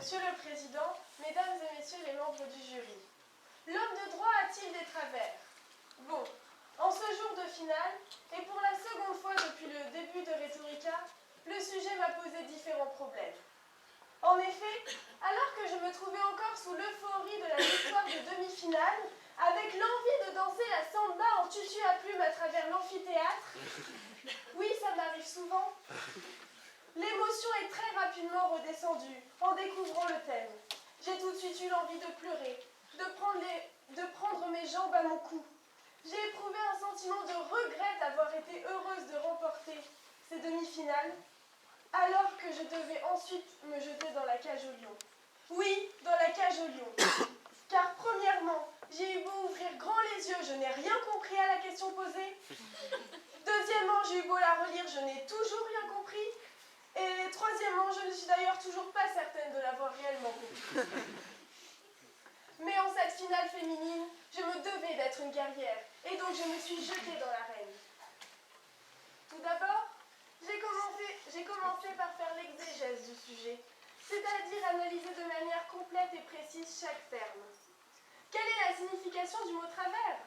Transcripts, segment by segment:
Monsieur le Président, Mesdames et Messieurs les membres du jury, l'homme de droit a-t-il des travers? Bon, en ce jour de finale, et pour la seconde fois depuis le début de Rhétorica, le sujet m'a posé différents problèmes. En effet, alors que je me trouvais encore sous l'euphorie de la victoire de demi-finale, avec l'envie de danser la samba en tutu à plumes à travers l'amphithéâtre, oui, ça m'arrive souvent, l'émotion est très rapidement redescendue en découvrant le thème. J'ai tout de suite eu l'envie de pleurer, de prendre mes jambes à mon cou. J'ai éprouvé un sentiment de regret d'avoir été heureuse de remporter ces demi-finales, alors que je devais ensuite me jeter dans la cage au lion. Oui, dans la cage au lion. Car premièrement, j'ai eu beau ouvrir grand les yeux, je n'ai rien compris à la question posée. Deuxièmement, j'ai eu beau la relire, je n'ai toujours rien compris. Et troisièmement, je ne suis d'ailleurs toujours pas certaine de l'avoir réellement compris. Mais en cette finale féminine, je me devais d'être une guerrière, et donc je me suis jetée dans l'arène. Tout d'abord, j'ai commencé par faire l'exégèse du sujet, c'est-à-dire analyser de manière complète et précise chaque terme. Quelle est la signification du mot travers?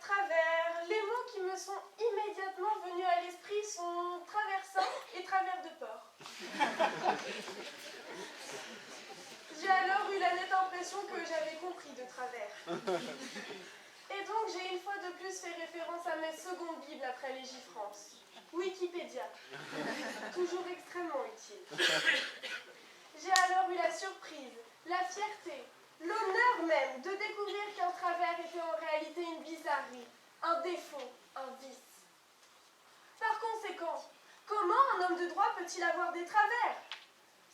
Travers, les mots qui me sont immédiatement venus à l'esprit sont traversant et travers de porc. J'ai alors eu la nette impression que j'avais compris de travers. Et donc j'ai une fois de plus fait référence à mes secondes bibles après Légifrance. Wikipédia, toujours extrêmement utile. J'ai alors eu la surprise, la fierté, l'honneur même de découvrir qu'un travers était en réalité une bizarrerie, un défaut, un vice. Par conséquent, comment un homme de droit peut-il avoir des travers?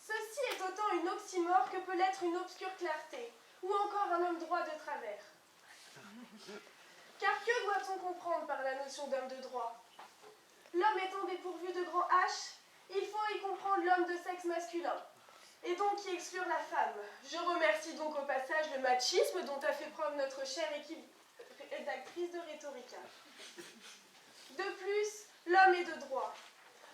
Ceci est autant une oxymore que peut l'être une obscure clarté, ou encore un homme droit de travers. Car que doit-on comprendre par la notion d'homme de droit? L'homme étant dépourvu de grand H, il faut y comprendre l'homme de sexe masculin, et donc y exclure la femme. Je remercie donc au passage le machisme dont a fait preuve notre chère équipe rédactrice de Rhétorica. De plus, l'homme est de droit.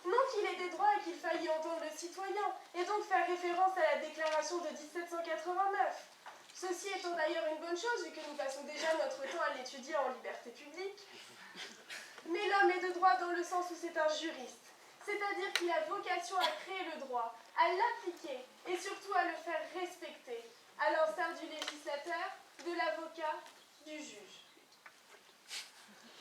Non qu'il ait des droits et qu'il faille y entendre le citoyen, et donc faire référence à la déclaration de 1789. Ceci étant d'ailleurs une bonne chose, vu que nous passons déjà notre temps à l'étudier en liberté publique. Mais l'homme est de droit dans le sens où c'est un juriste, c'est-à-dire qu'il a vocation à créer le droit, à l'appliquer et surtout à le faire respecter, à l'instar du législateur, de l'avocat, du juge.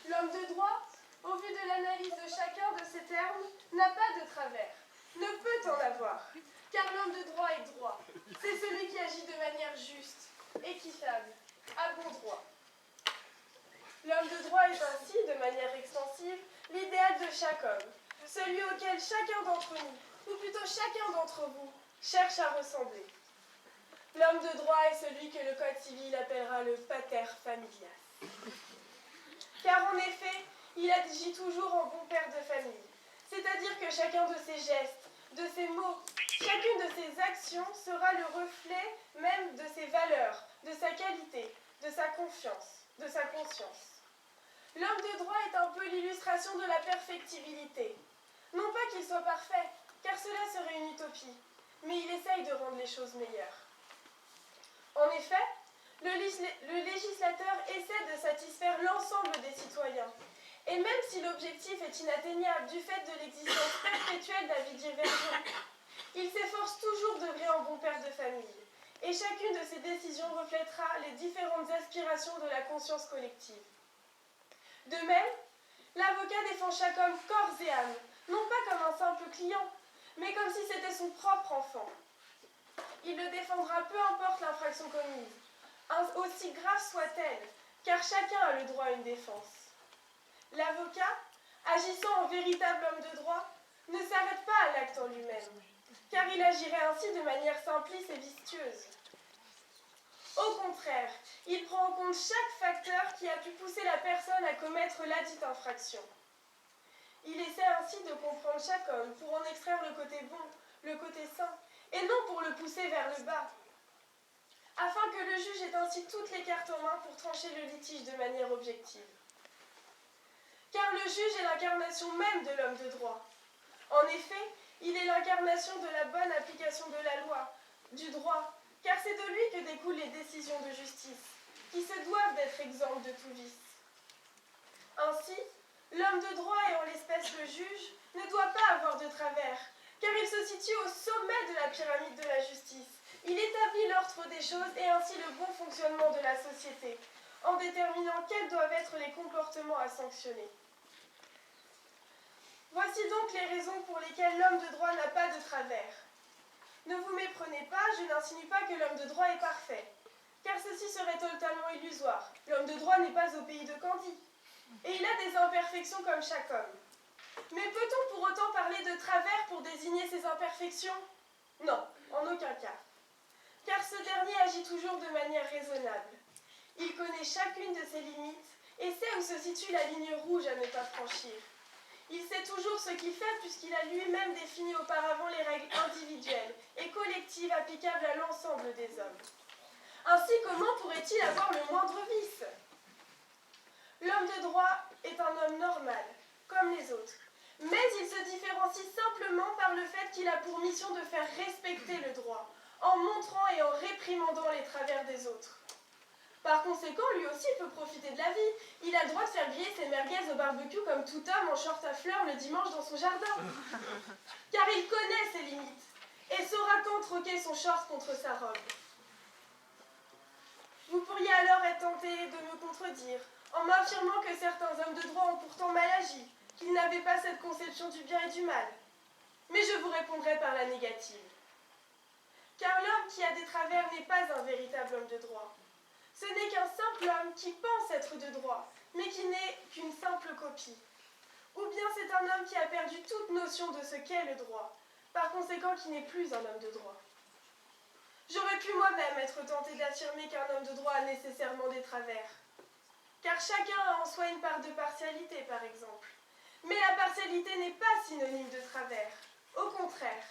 L'homme de droit, au vu de l'analyse de chacun de ces termes, n'a pas de travers, ne peut en avoir, car l'homme de droit est droit. C'est celui qui agit de manière juste, équitable, à bon droit. L'homme de droit est ainsi, de manière extensive, l'idéal de chaque homme, celui auquel chacun d'entre nous, ou plutôt chacun d'entre vous, cherche à ressembler. L'homme de droit est celui que le Code civil appellera le pater familias. Car en effet, il agit toujours en bon père de famille, c'est-à-dire que chacun de ses gestes, de ses mots, chacune de ses actions sera le reflet même de ses valeurs, de sa qualité, de sa confiance, de sa conscience. L'homme de droit est un peu l'illustration de la perfectibilité. Non pas qu'il soit parfait, car cela serait une utopie, mais il essaye de rendre les choses meilleures. En effet, le législateur essaie de satisfaire l'ensemble des citoyens. Et même si l'objectif est inatteignable du fait de l'existence perpétuelle d'avis divergents, il s'efforce toujours d'œuvrer en bon père de famille. Et chacune de ses décisions reflètera les différentes aspirations de la conscience collective. De même, l'avocat défend chaque homme corps et âme, non pas comme un simple client, mais comme si c'était son propre enfant. Il le défendra peu importe l'infraction commise, aussi grave soit-elle, car chacun a le droit à une défense. L'avocat, agissant en véritable homme de droit, ne s'arrête pas à l'acte en lui-même, car il agirait ainsi de manière simpliste et vicieuse. Au contraire, il prend en compte chaque facteur qui a pu pousser la personne à commettre ladite infraction. Il essaie ainsi de comprendre chaque homme pour en extraire le côté bon, le côté sain, et non pour le pousser vers le bas, afin que le juge ait ainsi toutes les cartes en main pour trancher le litige de manière objective. Car le juge est l'incarnation même de l'homme de droit. En effet, Il est l'incarnation de la bonne application de la loi, du droit, car c'est de lui que découlent les décisions de justice, qui se doivent d'être exemptes de tout vice. Ainsi, l'homme de droit et en l'espèce le juge ne doit pas avoir de travers, car il se situe au sommet de la pyramide de la justice. Il établit l'ordre des choses et ainsi le bon fonctionnement de la société, en déterminant quels doivent être les comportements à sanctionner. Voici donc les raisons pour lesquelles l'homme de droit n'a pas de travers. Ne vous méprenez pas, je n'insinue pas que l'homme de droit est parfait, car ceci serait totalement illusoire. L'homme de droit n'est pas au pays de Candie, et il a des imperfections comme chaque homme. Mais peut-on pour autant parler de travers pour désigner ces imperfections? Non, en aucun cas. Car ce dernier agit toujours de manière raisonnable. Il connaît chacune de ses limites et sait où se situe la ligne rouge à ne pas franchir. Il sait toujours ce qu'il fait puisqu'il a lui-même défini auparavant les règles individuelles et collectives applicables à l'ensemble des hommes. Ainsi, comment pourrait-il avoir le moindre vice? L'homme de droit est un homme normal, comme les autres, mais il se différencie simplement par le fait qu'il a pour mission de faire respecter le droit, en montrant et en réprimandant les travers des autres. Par conséquent, lui aussi peut profiter de la vie. Il a le droit de faire griller ses merguez au barbecue comme tout homme en short à fleurs le dimanche dans son jardin. Car il connaît ses limites et saura quand troquer son short contre sa robe. Vous pourriez alors être tenté de me contredire en m'affirmant que certains hommes de droit ont pourtant mal agi, qu'ils n'avaient pas cette conception du bien et du mal. Mais je vous répondrai par la négative. Car l'homme qui a des travers n'est pas un véritable homme de droit. Ce n'est qu'un simple homme qui pense être de droit, mais qui n'est qu'une simple copie. Ou bien c'est un homme qui a perdu toute notion de ce qu'est le droit, par conséquent qui n'est plus un homme de droit. J'aurais pu moi-même être tentée d'affirmer qu'un homme de droit a nécessairement des travers, car chacun a en soi une part de partialité, par exemple. Mais la partialité n'est pas synonyme de travers, au contraire.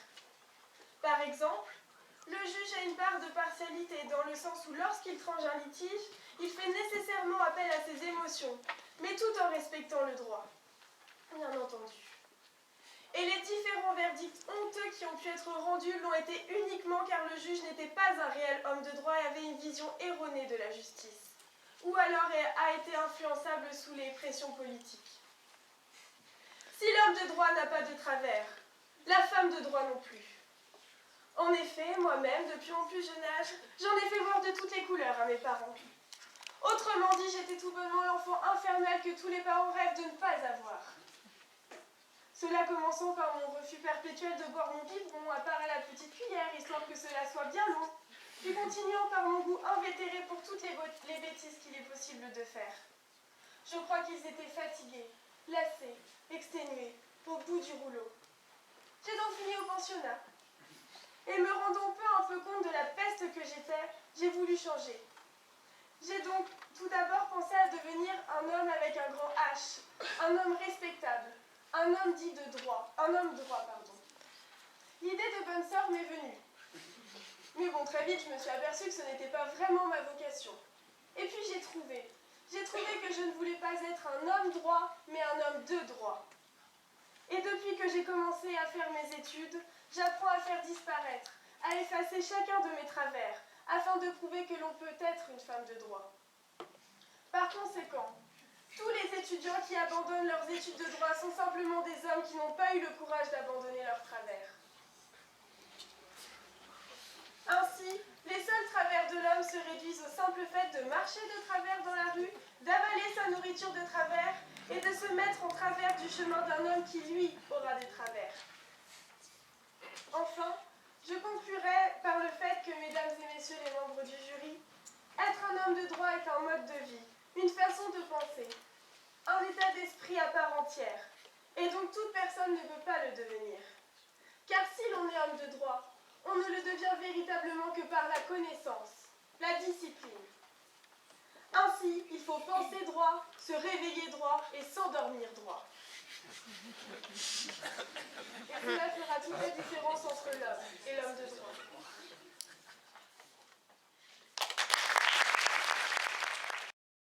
Par exemple, le juge a une part de partialité dans le sens où lorsqu'il tranche un litige, il fait nécessairement appel à ses émotions, mais tout en respectant le droit, bien entendu. Et les différents verdicts honteux qui ont pu être rendus l'ont été uniquement car le juge n'était pas un réel homme de droit et avait une vision erronée de la justice, ou alors a été influençable sous les pressions politiques. Si l'homme de droit n'a pas de travers, la femme de droit non plus. En effet, moi-même, depuis mon plus jeune âge, j'en ai fait voir de toutes les couleurs à mes parents. Autrement dit, j'étais tout bonnement l'enfant infernal que tous les parents rêvent de ne pas avoir. Cela commençant par mon refus perpétuel de boire mon biberon à part à la petite cuillère, histoire que cela soit bien long, puis continuant par mon goût invétéré pour toutes les bêtises qu'il est possible de faire. Je crois qu'ils étaient fatigués, lassés, exténués, au bout du rouleau. J'ai donc fini au pensionnat. Et me rendant peu un peu compte de la peste que j'étais, j'ai voulu changer. J'ai donc tout d'abord pensé à devenir un homme avec un grand H, un homme respectable, un homme dit de droit, un homme droit, pardon. L'idée de bonne sœur m'est venue. Mais bon, très vite, je me suis aperçue que ce n'était pas vraiment ma vocation. Et puis j'ai trouvé que je ne voulais pas être un homme droit, mais un homme de droit. Et depuis que j'ai commencé à faire mes études, j'apprends à faire disparaître, à effacer chacun de mes travers, afin de prouver que l'on peut être une femme de droit. Par conséquent, tous les étudiants qui abandonnent leurs études de droit sont simplement des hommes qui n'ont pas eu le courage d'abandonner leurs travers. Ainsi, les seuls travers de l'homme se réduisent au simple fait de marcher de travers dans la rue, d'avaler sa nourriture de travers et de se mettre en travers du chemin d'un homme qui, lui, aura des travers. Enfin, je conclurai par le fait que, mesdames et messieurs les membres du jury, être un homme de droit est un mode de vie, une façon de penser, un état d'esprit à part entière, et donc toute personne ne peut pas le devenir. Car si l'on est homme de droit, on ne le devient véritablement que par la connaissance, la discipline. Ainsi, il faut penser droit, se réveiller droit et s'endormir droit. Et cela fera toute la différence entre l'homme et l'homme de droit.